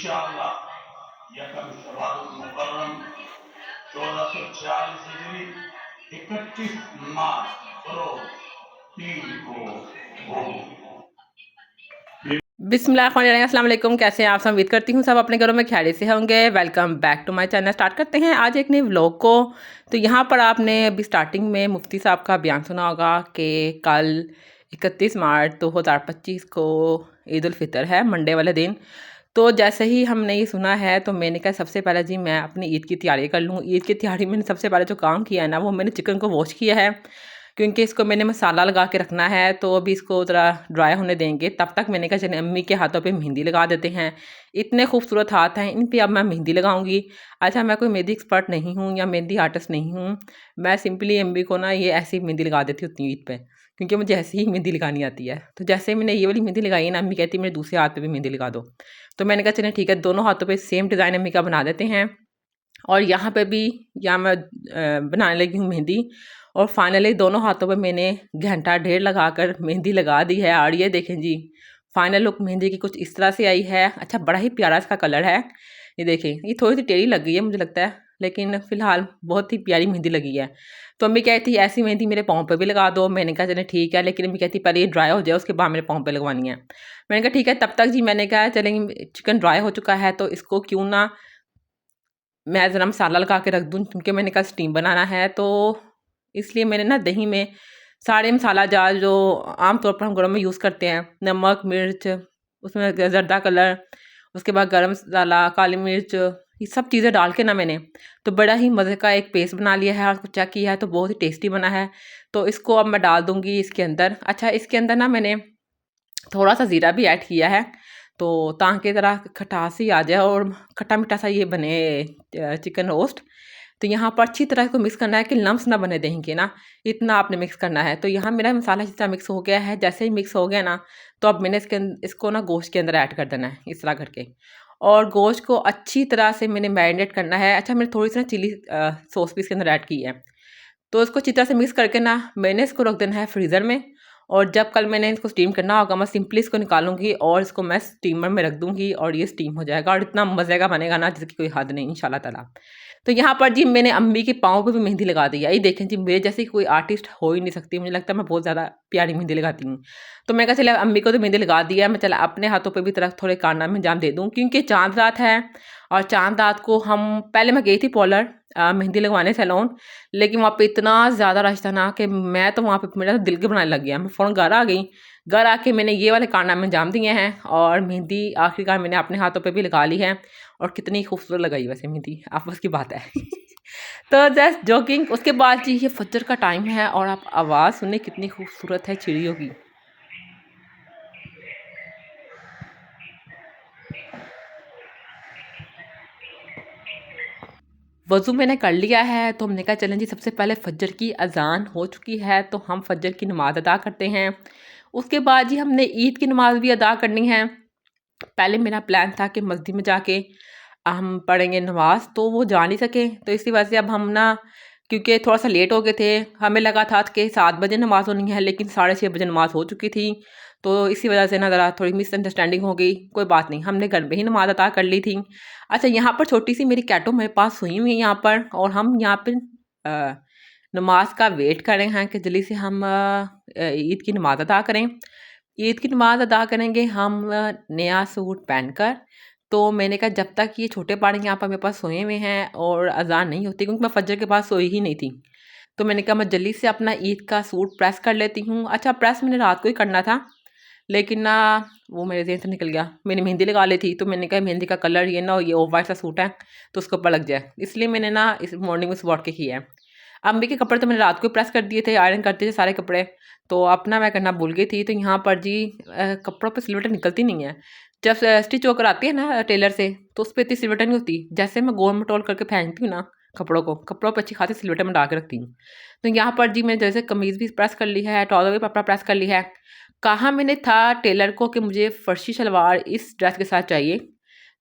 इंशाअल्लाह यकम शवाल मुकर्रम 1446 हिजरी 31 मार्च रोज 3 को होगी। बिस्मिल्लाहिर्रहमानिर्रहीम, अस्सलाम वालेकुम। कैसे हैं आप सब? उम्मीद करती हूँ सब अपने घरों में खैरियत से होंगे। Welcome back to my channel. Start करते हैं आज एक नए व्लॉग को। तो यहाँ पर आपने अभी स्टार्टिंग में मुफ्ती साहब का बयान सुना होगा कि कल 31 मार्च 2025 को ईद उल फितर है, मंडे वाले दिन। तो जैसे ही हमने ये सुना है तो मैंने कहा सबसे पहले जी मैं अपनी ईद की तैयारी कर लूँ। ईद की तैयारी मैंने सबसे पहले जो काम किया है ना, वो मैंने चिकन को वॉश किया है, क्योंकि इसको मैंने मसाला लगा के रखना है। तो अभी इसको ज़रा ड्राई होने देंगे। तब तक मैंने कहा चलिए अम्मी के हाथों पे मेहंदी लगा देते हैं। इतने खूबसूरत हाथ हैं इन पे, अब मैं मेहंदी लगाऊंगी। अच्छा, मैं कोई मेहंदी एक्सपर्ट नहीं हूँ या मेहंदी आर्टिस्ट नहीं हूँ। मैं सिंपली अम्मी को ना ये ऐसी मेहंदी लगा देती होती हूँ ईद पे, क्योंकि मुझे ऐसी ही मेहंदी लगानी आती है। तो जैसे मैंने ये वाली मेहंदी लगाई ना, अम्मी कहती मेरे दूसरे हाथ पे भी मेहंदी लगा दो। तो मैंने कहा चलिए ठीक है, दोनों हाथों पे सेम डिज़ाइन अम्मी का बना देते हैं। और यहाँ पे भी यहाँ मैं बनाने लगी हूँ मेहंदी। और फाइनली दोनों हाथों पे मैंने घंटा डेढ़ लगाकर मेहंदी लगा दी है। और ये देखें जी, फाइनल लुक मेहंदी की कुछ इस तरह से आई है। अच्छा, बड़ा ही प्यारा इसका कलर है। ये देखें, ये थोड़ी सी टेढ़ी लग गई है मुझे लगता है, लेकिन फ़िलहाल बहुत ही प्यारी मेहंदी लगी है। तो अम्मी कहती ऐसी मेहंदी मेरे पाँव पे भी लगा दो। मैंने कहा चले ठीक है, लेकिन अम्मी कहती पहले ये ड्राई हो जाए, उसके बाद मेरे पाँव पे लगवानी है। मैंने कहा ठीक है। तब तक जी मैंने कहा चलेंगे, चिकन ड्राई हो चुका है तो इसको क्यों ना मैं ज़रा मसाला लगा के रख दूँ, क्योंकि मैंने कहा स्टीम बनाना है। तो इसलिए मैंने ना दही में सारे मसाला जार जो आम तौर पर हम घरों में यूज़ करते हैं, नमक, मिर्च, उसमें ज़र्दा कलर, उसके बाद गरम मसाला, काली मिर्च, ये सब चीज़ें डाल के ना मैंने तो बड़ा ही मज़े का एक पेस्ट बना लिया है। और उसको चेक किया है तो बहुत ही टेस्टी बना है। तो इसको अब मैं डाल दूँगी इसके अंदर। अच्छा, इसके अंदर ना मैंने थोड़ा सा ज़ीरा भी ऐड किया है, तो ताकि ज़रा खटास ही आ जाए और खट्टा मीठा सा ये बने चिकन रोस्ट। तो यहाँ पर अच्छी तरह इसको मिक्स करना है कि लम्स ना बने दही के ना, इतना आपने मिक्स करना है। तो यहाँ मेरा मसाला इस तरह मिक्स हो गया है। जैसे ही मिक्स हो गया ना, तो अब मैंने इसको ना गोश्त के अंदर ऐड कर देना है इस तरह करके। और गोश्त को अच्छी तरह से मैंने मैरिनेट करना है। अच्छा, मैंने थोड़ी सी ना चिली सॉस भी इसके अंदर ऐड की है। तो इसको अच्छी तरह से मिक्स करके ना मैंने इसको रख देना है फ्रीज़र में। और जब कल मैंने इसको स्टीम करना होगा, मैं सिंपली इसको निकालूंगी और इसको मैं स्टीमर में रख दूंगी और ये स्टीम हो जाएगा। और इतना मज़े का बनेगा ना जिसकी कोई हद नहीं इंशाल्लाह ताला। तो यहाँ पर जी मैंने अम्मी के पाँव पे भी मेहंदी लगा दी है। ये देखें जी, मेरे जैसी कोई आर्टिस्ट हो ही नहीं सकती। मुझे लगता है मैं बहुत ज़्यादा प्यारी मेहंदी लगाती हूँ। तो मैं कहा चला अम्मी को तो मेहंदी लगा दी है, मैं चला अपने हाथों पे भी तरफ थोड़े कारनामे अंजाम दे दूँ, क्योंकि चाँद रात है। और चाँद रात को हम पहले मैं गई थी पॉलर मेहंदी लगवाने सैलून, लेकिन वहाँ पे इतना ज़्यादा रश था ना कि मैं तो वहाँ पे मेरा दिल घबराने लग गया। मैं फ़ौरन घर आ गई। घर आके मैंने ये वाले कारनामे अंजाम दिए हैं और मेहंदी आखिरकार मैंने अपने हाथों पे भी लगा ली है। और कितनी खूबसूरत लगाई वैसे मेहंदी, आपस की बात है। तो जस्ट जोकिंग। उसके बाद जी ये फजर का टाइम है और आप आवाज़ सुनिए कितनी खूबसूरत है चिड़ियों की। वज़ू मैंने कर लिया है, तो हमने कहा चलें जी सबसे पहले फजर की अज़ान हो चुकी है तो हम फजर की नमाज़ अदा करते हैं। उसके बाद जी हमने ईद की नमाज़ भी अदा करनी है। पहले मेरा प्लान था कि मस्जिद में जाके हम पढ़ेंगे नमाज़, तो वो जा नहीं सके। तो इसी वजह से अब हम ना, क्योंकि थोड़ा सा लेट हो गए थे, हमें लगा था कि 7 बजे नमाज़ होनी है, लेकिन 6:30 बजे नमाज़ हो चुकी थी। तो इसी वजह से ना ज़रा थोड़ी मिसअंडरस्टैंडिंग हो गई। कोई बात नहीं, हमने घर में ही नमाज़ अदा कर ली थी। अच्छा, यहाँ पर छोटी सी मेरी कैटो मेरे पास हुई हुई है यहाँ पर, और हम यहाँ पर नमाज का वेट कर रहे हैं कि जल्दी से हम ईद की नमाज़ अदा करें। ईद की नमाज़ अदा करेंगे हम नया सूट पहनकर। तो मैंने कहा जब तक ये छोटे पाड़े यहाँ पर मेरे पास सोए हुए हैं और अज़ान नहीं होती, क्योंकि मैं फजर के बाद सोई ही नहीं थी, तो मैंने कहा मैं जल्दी से अपना ईद का सूट प्रेस कर लेती हूँ। अच्छा, प्रेस मैंने रात को ही करना था, लेकिन ना वो मेरे ज़हन से निकल गया। मैंने मेहंदी लगा ली थी, तो मैंने कहा मेहंदी का कलर ये ना हो, ये ऑफ वाइट सा सूट है तो उसके ऊपर लग जाए, इसलिए मैंने ना इस मॉर्निंग में सुबह उठ के किया है। अम्मी के कपड़े तो मैंने रात को ही प्रेस कर दिए थे, आयरन करते थे सारे कपड़े, तो अपना मैं करना भूल गई थी। तो यहाँ पर जी कपड़ों पे सिलवटें निकलती नहीं है। जब स्टिच होकर आती है ना टेलर से, तो उस पर इतनी सिलवटें नहीं होती। जैसे मैं गोल मटोल करके पहनती हूँ ना कपड़ों पर अच्छी खासी सिलवटें में डाल के रखती हूँ। तो यहाँ पर जी मैंने जैसे कमीज़ भी प्रेस कर ली है, ट्राउज़र भी अपना प्रेस कर ली है। कहा मैंने था टेलर को कि मुझे फ़र्शी शलवार इस ड्रेस के साथ चाहिए,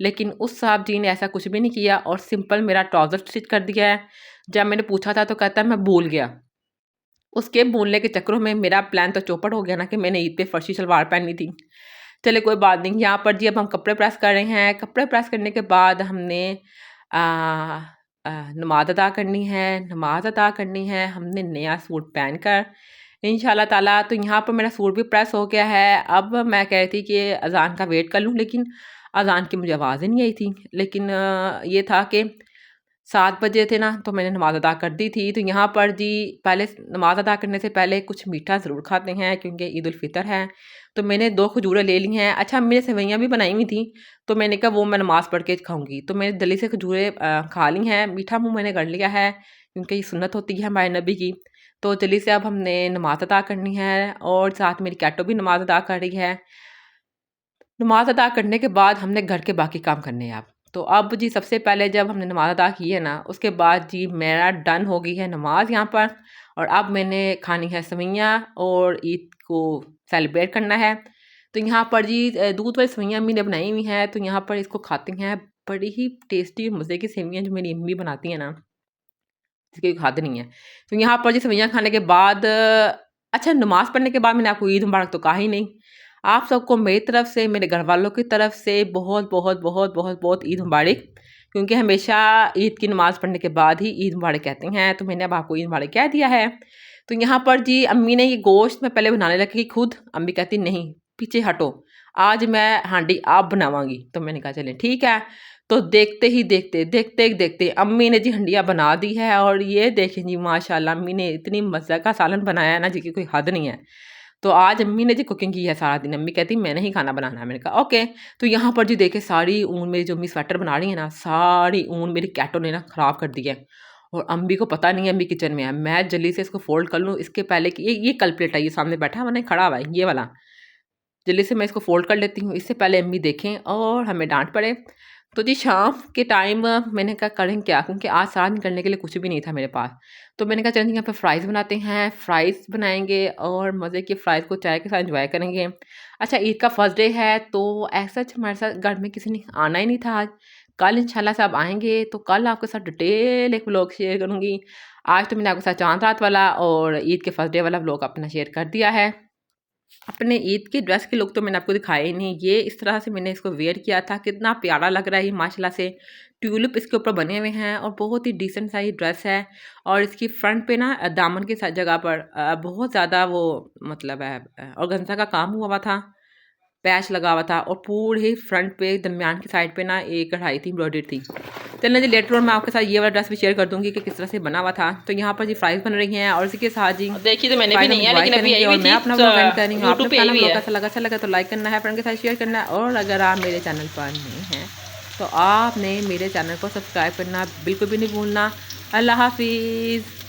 लेकिन उस साहब जी ने ऐसा कुछ भी नहीं किया और सिंपल मेरा ट्राउज़र स्टिच कर दिया है। जब मैंने पूछा था तो कहता है मैं भूल गया। उसके भूलने के चक्करों में मेरा प्लान तो चौपट हो गया ना, कि मैंने ईद पे फ़र्शी शलवार पहनी थी। चले कोई बात नहीं। यहाँ पर जी अब हम कपड़े प्रेस कर रहे हैं। कपड़े प्रेस करने के बाद हमने नमाज़ अदा करनी है। नमाज़ अदा करनी है हमने नया सूट पहन कर इंशाल्लाह ताला। तो यहाँ पर मेरा सूट भी प्रेस हो गया है। अब मैं कह रही थी कि अज़ान का वेट कर लूँ, लेकिन अज़ान की मुझे आवाज़ ही नहीं आई थी। लेकिन ये था कि 7 बजे थे ना, तो मैंने नमाज़ अदा कर दी थी। तो यहाँ पर जी पहले नमाज़ अदा करने से पहले कुछ मीठा ज़रूर खाते हैं, क्योंकि ईद उल फ़ितर है। तो मैंने 2 खजूरें ले ली हैं। अच्छा, मैंने सेवइयाँ भी बनाई हुई थी, तो मैंने कहा वो मैं नमाज़ पढ़ के खाऊँगी। तो मैंने जल्दी से खजूरें खा ली हैं। मीठा मुँह मैंने कर लिया है, क्योंकि ये सुन्नत होती है हमारे नबी की। तो जल्दी से अब हमने नमाज़ अदा करनी है, और साथ मेरी कैटो भी नमाज़ अदा कर रही है। नमाज़ अदा करने के बाद हमने घर के बाकी काम करने हैं अब। तो अब जी सबसे पहले जब हमने नमाज़ अदा की है ना, उसके बाद जी मेरा डन हो गई है नमाज़ यहाँ पर। और अब मैंने खानी है सेवइयाँ और ईद को सेलिब्रेट करना है। तो यहाँ पर जी दूध वाली सेवइयाँ अम्मी ने बनाई हुई हैं, तो यहाँ पर इसको खाते हैं। बड़ी ही टेस्टी मज़े की सेवइयाँ जो मेरी अम्मी बनाती हैं ना, जिसकी कोई हद नहीं है। तो यहाँ पर जी सेवइयाँ खाने के बाद अच्छा, नमाज़ पढ़ने के बाद मैंने आपको ईद मुबारक तो कहा ही नहीं। आप सबको मेरी तरफ से, मेरे घर वालों की तरफ से बहुत बहुत बहुत बहुत बहुत ईद मुबारक, क्योंकि हमेशा ईद की नमाज़ पढ़ने के बाद ही ईद मुबारक कहते हैं। तो मैंने अब आपको ईद मुबारक कह दिया है। तो यहाँ पर जी अम्मी ने ये गोश्त मैं पहले बनाने लगी खुद। अम्मी कहती नहीं पीछे हटो, आज मैं हांडी आप बनावांगी। तो मैंने कहा चलें ठीक है। तो देखते ही देखते अम्मी ने जी हंडिया बना दी है। और ये देखें जी माशाल्लाह, अम्मी ने इतनी मज़े का सालन बनाया है ना, जिसकी कोई हद नहीं है। तो आज अम्मी ने जी कुकिंग की है सारा दिन। अम्मी कहती मैंने ही खाना बनाना है। मैंने कहा ओके। तो यहाँ पर जी देखे सारी ऊन, मेरी जो अम्मी स्वेटर बना रही है ना, सारी ऊन मेरी कैटो ने ना ख़राब कर दी है। और अम्मी को पता नहीं है अम्मी किचन में है। मैं जल्दी से इसको फोल्ड कर लूँ इसके पहले कि ये कल्प्रिट है, ये सामने बैठा है, मैंने खड़ा हुआ है ये वाला। जल्दी से मैं इसको फ़ोल्ड कर लेती हूँ, इससे पहले अम्मी देखें और हमें डाँट पड़े। तो जी शाम के टाइम मैंने कहा करें क्या, क्योंकि आज सारा दिन करने के लिए कुछ भी नहीं था मेरे पास। तो मैंने कहा चलिए यहाँ पे फ़्राइज़ बनाते हैं, फ़्राइज़ बनाएँगे और मज़े की फ़्राइज़ को चाय के साथ एन्जॉय करेंगे। अच्छा, ईद का फर्स्ट डे है, तो ऐसा हमारे साथ घर में किसी ने आना ही नहीं था आज। कल इंशाल्लाह से आप आएँगे, तो कल आपके साथ डिटेल एक व्लॉग शेयर करूँगी। आज तो मैंने आपके साथ चाँद रात वाला और ईद के फर्स्ट डे वाला व्लॉग अपना शेयर कर दिया है। अपने ईद की ड्रेस के लुक तो मैंने आपको दिखाया ही नहीं। ये इस तरह से मैंने इसको वेयर किया था, कितना प्यारा लग रहा है ये माशाल्लाह से। ट्यूलिप इसके ऊपर बने हुए हैं और बहुत ही डिसेंट सा ये ड्रेस है। और इसकी फ्रंट पे ना दामन की जगह पर बहुत ज़्यादा वो मतलब है ऑर्गेन्जा का काम हुआ हुआ था, पैच लगा हुआ था। और पूरे फ्रंट पे दरमियान की साइड पे ना एक कढ़ाई थी, एम्ब्रॉयडरी थी। चलने जी लेटर ऑन मैं आपके साथ ये वाला ड्रेस भी शेयर कर दूंगी कि किस तरह से बना हुआ था। तो यहाँ पर जी फ्राइज बन रही हैं और इसी के साथ जी देखिए तो मैंने भी नहीं है, लेकिन अभी आई हुई मैं थी अपना ब्लॉग एंड कर रही हूँ। यूट्यूब पे आई हुई है। अच्छा लगा तो लाइक करना है, फ्रेंड के साथ शेयर करना है। और अगर आप मेरे चैनल पर नहीं हैं तो आपने मेरे चैनल को सब्सक्राइब करना बिल्कुल भी नहीं भूलना। अल्लाह हाफिज़।